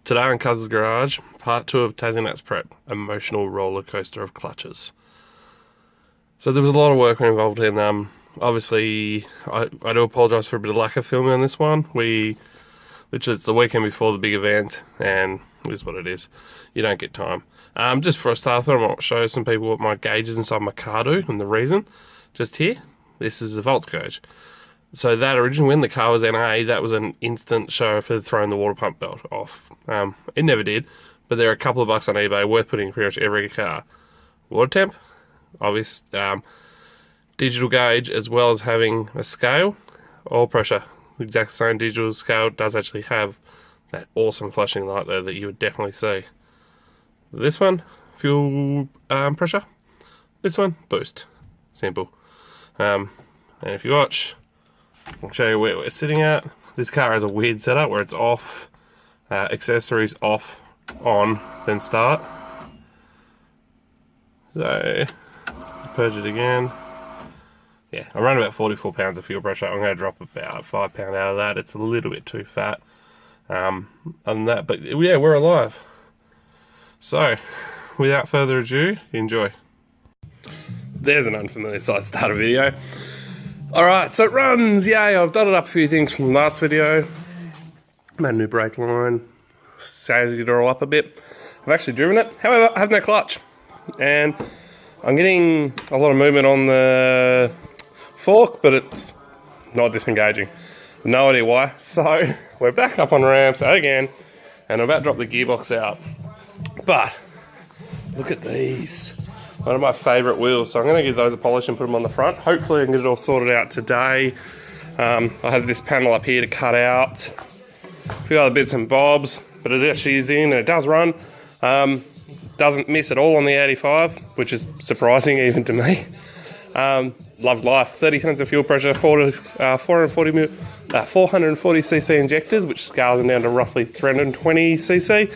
Today on Cuz's Garage, part 2 of Tassienats prep, emotional roller coaster of clutches. So there was a lot of work involved in, obviously, I do apologise for a bit of lack of filming on this one. Literally it's the weekend before the big event, and it is what it is. You don't get time. Just for a start, I thought I might show some people what my gauges inside my car do, and the reason. Just here, this is the volts gauge. So that originally, when the car was NA, that was an instant show for throwing the water pump belt off. It never did, but there are a couple of bucks on eBay worth putting in pretty much every car. Water temp, obvious, digital gauge, as well as having a scale, oil pressure. The exact same digital scale does actually have that awesome flashing light there that you would definitely see. This one, fuel pressure. This one, boost. Simple. And if you watch, I'll show you where we're sitting at. This car has a weird setup where it's off, accessories off, on, then start. So, purge it again. Yeah, I run about 44 pounds of fuel pressure. I'm going to drop about 5 pounds out of that. It's a little bit too fat. Other than that, but yeah, we're alive. So, without further ado, enjoy. There's an unfamiliar size starter video. Alright, so it runs, yay, I've dotted up a few things from the last video. Made a new brake line, staged it all up a bit. I've actually driven it, however, I have no clutch. And I'm getting a lot of movement on the fork, but it's not disengaging. No idea why. So, we're back up on ramps again, and I'm about to drop the gearbox out. But, look at these. One of my favourite wheels, so I'm going to give those a polish and put them on the front. Hopefully I can get it all sorted out today. I have this panel up here to cut out. A few other bits and bobs, but it actually is in and it does run. Doesn't miss at all on the 85, which is surprising even to me. Loves life. 30 tons of fuel pressure, 440cc injectors, which scales them down to roughly 320cc.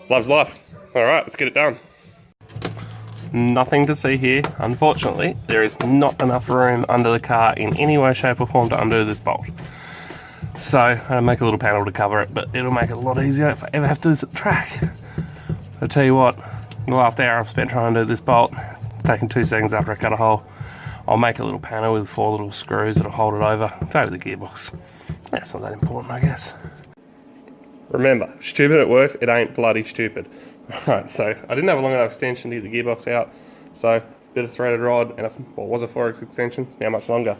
Loves life. Alright, let's get it done. Nothing to see here. Unfortunately, there is not enough room under the car in any way, shape or form to undo this bolt. So, I'm going to make a little panel to cover it, but it'll make it a lot easier if I ever have to do this at the track. I'll tell you what, the last hour I've spent trying to do this bolt, it's taken 2 seconds after I cut a hole. I'll make a little panel with 4 little screws that'll hold it over. It's over the gearbox. That's not that important, I guess. Remember, stupid it works, it ain't bloody stupid. Alright, so I didn't have a long enough extension to get the gearbox out, so bit of threaded rod, and it was a 4x extension, it's now much longer.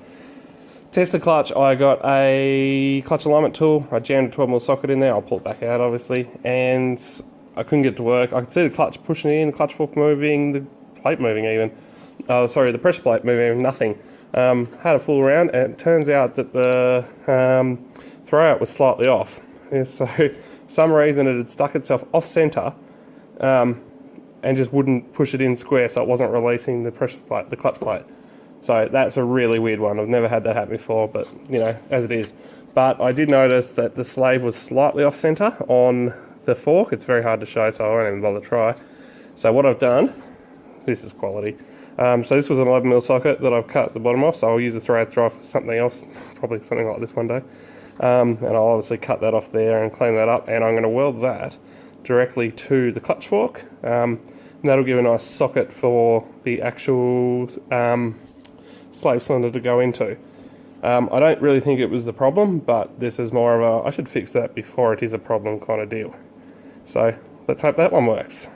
Test the clutch, I got a clutch alignment tool, I jammed a 12mm socket in there, I'll pull it back out obviously, and I couldn't get it to work. I could see the clutch pushing in, the clutch fork moving, the plate moving even. Sorry, the pressure plate moving, nothing. Had a fool around, and it turns out that the throwout was slightly off. Yeah, so, for some reason it had stuck itself off centre, and just wouldn't push it in square, so it wasn't releasing the pressure plate, the clutch plate. So that's a really weird one. I've never had that happen before, but you know, as it is. But I did notice that the slave was slightly off centre on the fork. It's very hard to show, so I won't even bother to try. So what I've done, this is quality. So this was an 11mm socket that I've cut the bottom off, so I'll use a thread drive for something else, probably something like this one day. And I'll obviously cut that off there and clean that up, and I'm going to weld that directly to the clutch fork. And that'll give a nice socket for the actual slave cylinder to go into. I don't really think it was the problem, but this is more of a, I should fix that before it is a problem kind of deal. So let's hope that one works.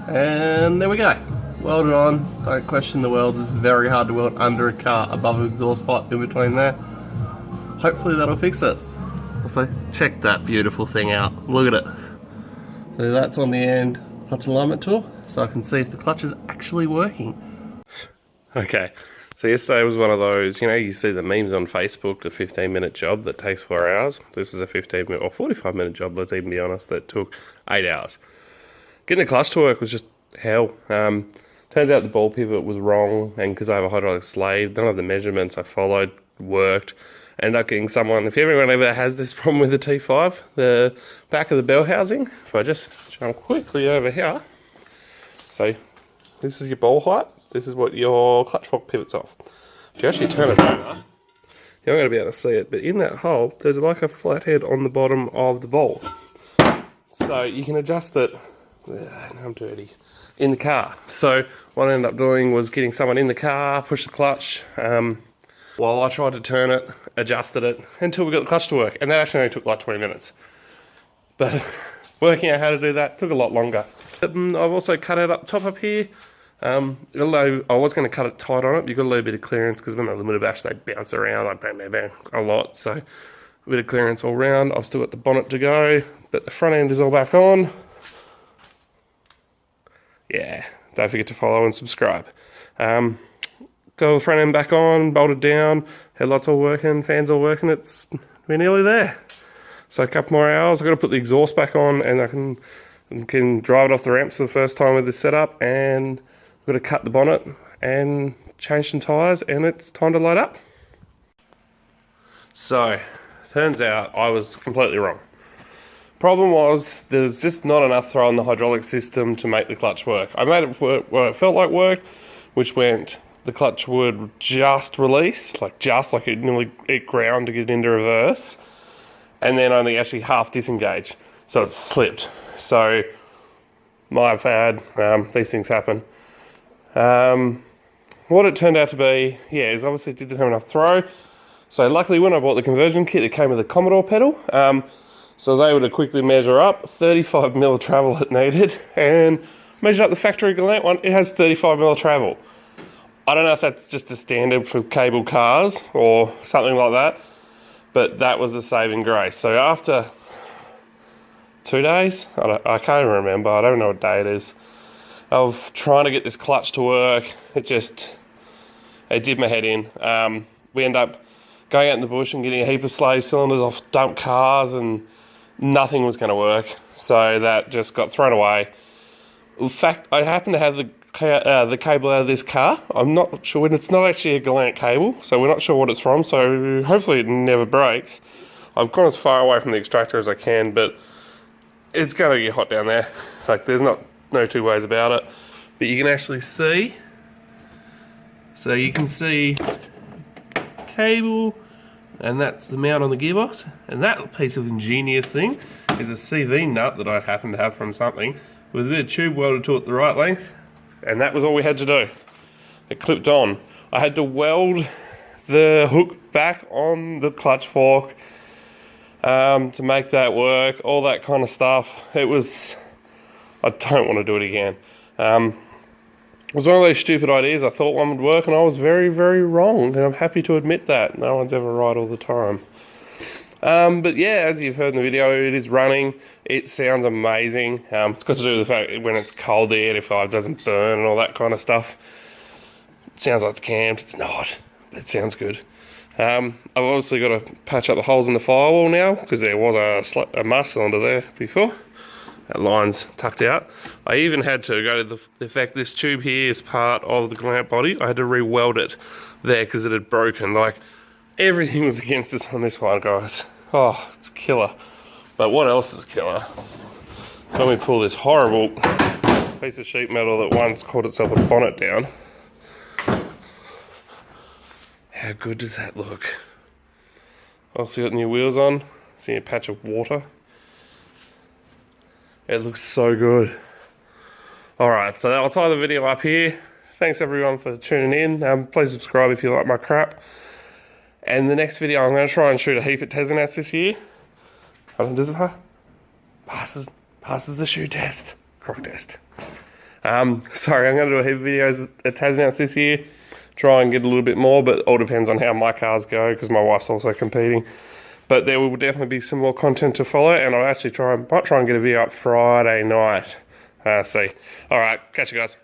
And there we go. Welded on. Don't question the weld. It's very hard to weld under a car above an exhaust pipe in between there. Hopefully that'll fix it. Also, check that beautiful thing out. Look at it. So that's on the end clutch alignment tool, so I can see if the clutch is actually working. Okay, so yesterday was one of those, you know, you see the memes on Facebook, the 15-minute job that takes 4 hours. This is a 15-minute or 45-minute job, let's even be honest, that took 8 hours. Getting the clutch to work was just hell. Turns out the ball pivot was wrong, and because I have a hydraulic slave, none of the measurements I followed worked. Ended up getting someone, if everyone ever has this problem with the T5, the back of the bell housing, if I just jump quickly over here, so this is your ball height, this is what your clutch fork pivots off. If you actually turn it over, you're not going to be able to see it, but in that hole, there's like a flathead on the bottom of the ball. So you can adjust it, now I'm dirty, in the car. So what I ended up doing was getting someone in the car, push the clutch, while I tried to turn it, adjusted it, until we got the clutch to work. And that actually only took like 20 minutes. But working out how to do that took a lot longer. I've also cut it up top up here. Although I was going to cut it tight on it, you've got a little bit of clearance because when they're limited batch, they bounce around like bang, bang, bang, a lot. So a bit of clearance all round. I've still got the bonnet to go, but the front end is all back on. Yeah, don't forget to follow and subscribe. Got the front end back on, bolted down, headlights all working, fans all working. We're nearly there. So a couple more hours. I've got to put the exhaust back on, and I can drive it off the ramps for the first time with this setup, and I've got to cut the bonnet and change some tyres, and it's time to load up. So, turns out I was completely wrong. Problem was, there's just not enough throw in the hydraulic system to make the clutch work. I made it work where it felt like work, which meant the clutch would just release, like it nearly ground to get into reverse, and then only actually half disengage. So it slipped. So, my bad, these things happen. What it turned out to be, yeah, is obviously it didn't have enough throw. So luckily when I bought the conversion kit, it came with a Commodore pedal. So I was able to quickly measure up 35mm travel it needed, and measured up the factory Galant one, it has 35mm travel. I don't know if that's just a standard for cable cars or something like that, but that was a saving grace. So after 2 days, I can't even remember, I don't know what day it is, of trying to get this clutch to work, it did my head in. We end up going out in the bush and getting a heap of slave cylinders off dump cars, and nothing was going to work, so that just got thrown away. In fact, I happen to have the cable out of this car. I'm not sure, and it's not actually a Galant cable, so we're not sure what it's from, so hopefully it never breaks. I've gone as far away from the extractor as I can, but it's going to get hot down there. Like, there's no two ways about it. But you can actually see, so you can see cable, and that's the mount on the gearbox. And that piece of ingenious thing is a CV nut that I happen to have from something with a bit of tube welded to it the right length, and that was all we had to do. It clipped on. I had to weld the hook back on the clutch fork to make that work, all that kind of stuff. I don't want to do it again. It was one of those stupid ideas. I thought one would work, and I was very, very wrong, and I'm happy to admit that. No one's ever right all the time. But yeah, as you've heard in the video, it is running. It sounds amazing. It's got to do with the fact that when it's cold, the 85 doesn't burn and all that kind of stuff. It sounds like it's camped. It's not, but it sounds good. I've obviously got to patch up the holes in the firewall now, because there was a must cylinder there before. That line's tucked out. I even had to go to the fact this tube here is part of the Galant body. I had to re-weld it there because it had broken. Like, everything was against us on this one, guys. Oh, it's killer. But what else is killer? Let me pull this horrible piece of sheet metal that once called itself a bonnet down. How good does that look? Also got new wheels on. See a patch of water. It looks so good. Alright, so I'll tie the video up here. Thanks everyone for tuning in. Please subscribe if you like my crap. And the next video I'm going to try and shoot a heap at Tassienats this year. Does it passes the shoe test. Croc test. Sorry, I'm going to do a heap of videos at Tassienats this year. Try and get a little bit more, but it all depends on how my cars go, because my wife's also competing. But there will definitely be some more content to follow, and I'll actually might try and get a video up Friday night. See. Alright, catch you guys.